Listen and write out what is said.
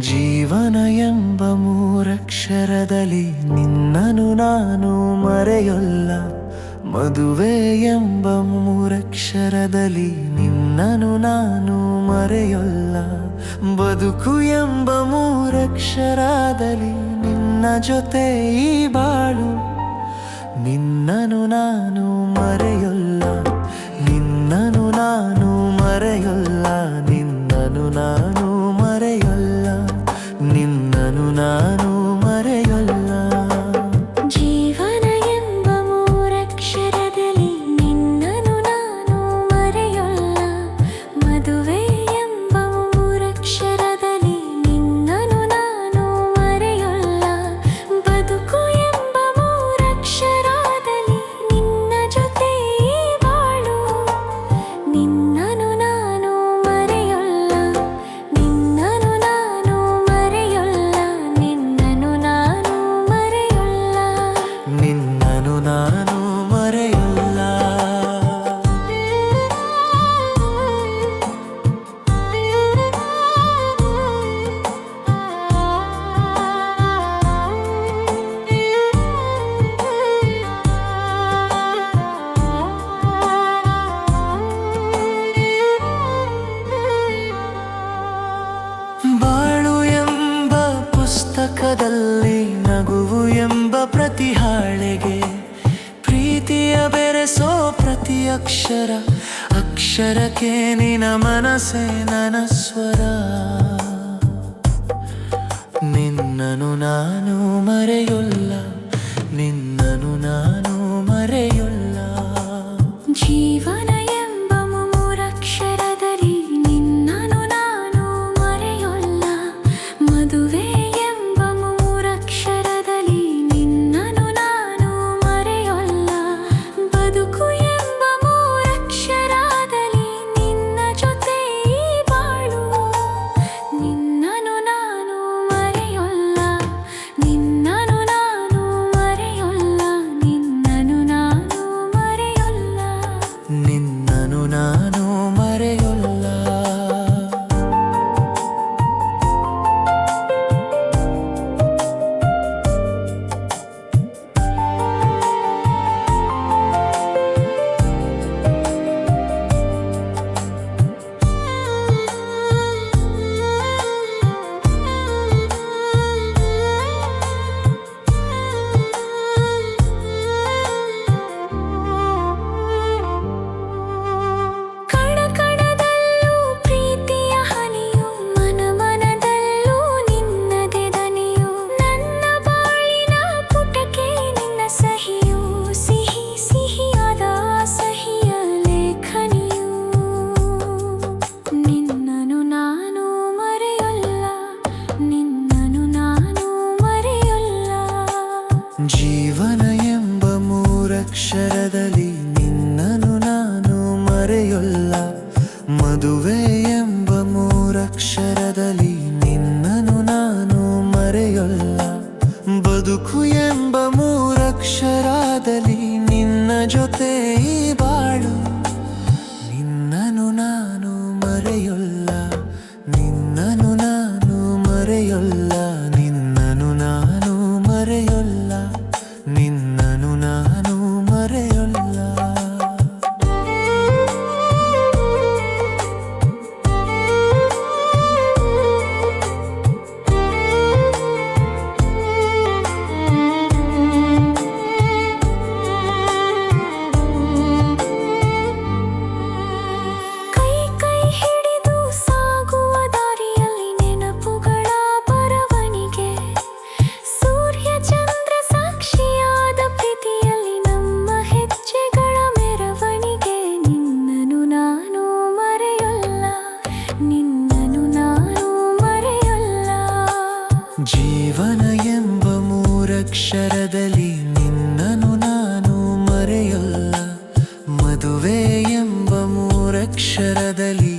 ಜೀವನ ಎಂಬ ಮೂರಕ್ಷರದಲ್ಲಿ ನಿನ್ನನು ನಾನು ಮರೆಯೊಲ್ಲ. ಮದುವೆ ಎಂಬ ಮೂರಕ್ಷರದಲ್ಲಿ ನಿನ್ನನು ನಾನು ಮರೆಯೊಲ್ಲ. ಬದುಕು ಎಂಬ ಮೂರಕ್ಷರದಲ್ಲಿ ನಿನ್ನ ಜೊತೆ ಈ ಬಾಳು. ನಿನ್ನನು ನಾನು ಮರೆಯೊಲ್ಲ, ನಿನ್ನನು ನಾನು ಮರೆಯೊಲ್ಲ, ನಿನ್ನನು ನಾನು ಮರೆಯೊಲ್ಲ, ನಿನ್ನನು ನಾನು ಮರೆಯೊಲ್ಲ. ಜೀವನ ಎಂಬ ಮೂರಕ್ಷರದಲ್ಲಿ ನಿನ್ನನು ನಾನು ಮರೆಯೊಲ್ಲ. ಮದುವೆ ಎಂಬ ಮೂರಕ್ಷರದಲ್ಲಿ ನಿನ್ನನು ನಾನು ಮರೆಯೊಲ್ಲ. ಬದುಕು ಎಂಬ ಮೂರಕ್ಷರದಲ್ಲಿ ನಿನ್ನ ಜೊತೆ ಈ ಬಾಳು. ನಿನ್ನನು ನಾನು ಮರೆಯೊಲ್ಲ, ನಿನ್ನನು ನಾನು ಮರೆಯೊಲ್ಲ, ನಿನ್ನನು ನಾನು ಮರೆಯೊಲ್ಲ, ನಿನ್ನನು ನಾನು ಮರೆಯೊಲ್ಲ. ಬಾಳು ಎಂಬ ಪುಸ್ತಕದಲ್ಲಿ ನಗುವು ಎಂಬ ಪ್ರತಿ ಹಾಳೆಗೆ ಪ್ರೀತಿಯ ಬೆರೆಸೋ ಪ್ರತಿ ಅಕ್ಷರ. ಅಕ್ಷರಕ್ಕೆ ನಿನ ಮನಸ್ಸೇ ನನ್ನ ಸ್ವರ. ನಿನ್ನನು ನಾನು ಮರೆಯೊಲ್ಲ, ನಿನ್ನನು ನಾನು ಮರೆಯೊಲ್ಲ. ಜೀವನ ಎಂಬ ಮೂರಕ್ಷರದಲ್ಲಿ ನಿನ್ನನು ನಾನು ಮರೆಯೊಲ್ಲ. ಮದುವೆ ಎಂಬ ಮೂರಕ್ಷರದಲ್ಲಿ ನಿನ್ನನು ನಾನು ಮರೆಯೊಲ್ಲ. ಬದುಕು ಎಂಬ ಮೂರಕ್ಷರದಲ್ಲಿ ನಿನ್ನ ಜೊತೆ ಈ ಬಾಳು. ನಿನ್ನನು ನಾನು ಮರೆಯೊಲ್ಲ, ನಿನ್ನನು ನಾನು ಮರೆಯೊಲ್ಲ, ನಿನ್ನನು ನಾನು ಮರೆಯೊಲ್ಲ, ನಿನ್ನನು ನಾನು ಮರೆಯೊಲ್ಲ. ಕಣ ಕಣದಲ್ಲೂ ಪ್ರೀತಿಯ ಹನಿಯು, ಮನ ಮನದಲ್ಲೂ ನಿನ್ನದೆ ದನಿಯು. ನನ್ನ ಬಾಳಿನ ಪುಟಕ್ಕೆ ನಿನ್ನ ಸಹಿಯು, ಸಿಹಿ ಸಿಹಿಯಾದ ಸಹಿಯ ಲೇಖನಿಯು. ನಿನ್ನನು ನಾನು ಮರೆಯೊಲ್ಲ, ನಿನ್ನನು ನಾನು ಮರೆಯೊಲ್ಲ. ಜೀವನ ಎಂಬ ಮೂರಕ್ಷರದಲ್ಲಿ ನಿನ್ನನು ನಾನು ಮರೆಯೊಲ್ಲ. ಮದುವೆ ಎಂಬ ಮೂರಕ್ಷರದಲ್ಲಿ ನಿನ್ನನು ನಾನು ಮರೆಯೊಲ್ಲ. ಬದುಕು ಎಂಬ ಮೂರಕ್ಷರದಲ್ಲಿ ನಿನ್ನ ಜೊತೆ ಈ ಬಾಳು. ನಿನ್ನನು ನಾನು ಮರೆಯೊಲ್ಲ, ನಿನ್ನನು ನಾನು ಮರೆಯೊಲ್ಲ, ನಿನ್ನನು ನಾನು ಮರೆಯೊಲ್ಲ, ನಿನ್ನನು ನಾನು ಮರೆಯೊಲ್ಲ. ಕೈ ಕೈ ಹಿಡಿದು ಸಾಗುವ ದಾರಿಯಲ್ಲಿ ನೆನಪುಗಳ ಬರವಣಿಗೆ. ಸೂರ್ಯ ಚಂದ್ರ ಸಾಕ್ಷಿಯಾದ ಪ್ರೀತಿಯಲ್ಲಿ ನಮ್ಮ ಹೆಜ್ಜೆಗಳ ಮೆರವಣಿಗೆ. ನಿನ್ನನು ನಾನು ಮರೆಯೊಲ್ಲ, ನಿನ್ನನು ನಾನು ಮರೆಯೊಲ್ಲ. ಜೀವನ ಎಂಬ ಮೂರಕ್ಷರದಲ್ಲಿ ನಿನ್ನನು ನಾನು ಮರೆಯೊಲ್ಲ. ಮದುವೆ ಎಂಬ ಮೂರಕ್ಷರದಲ್ಲಿ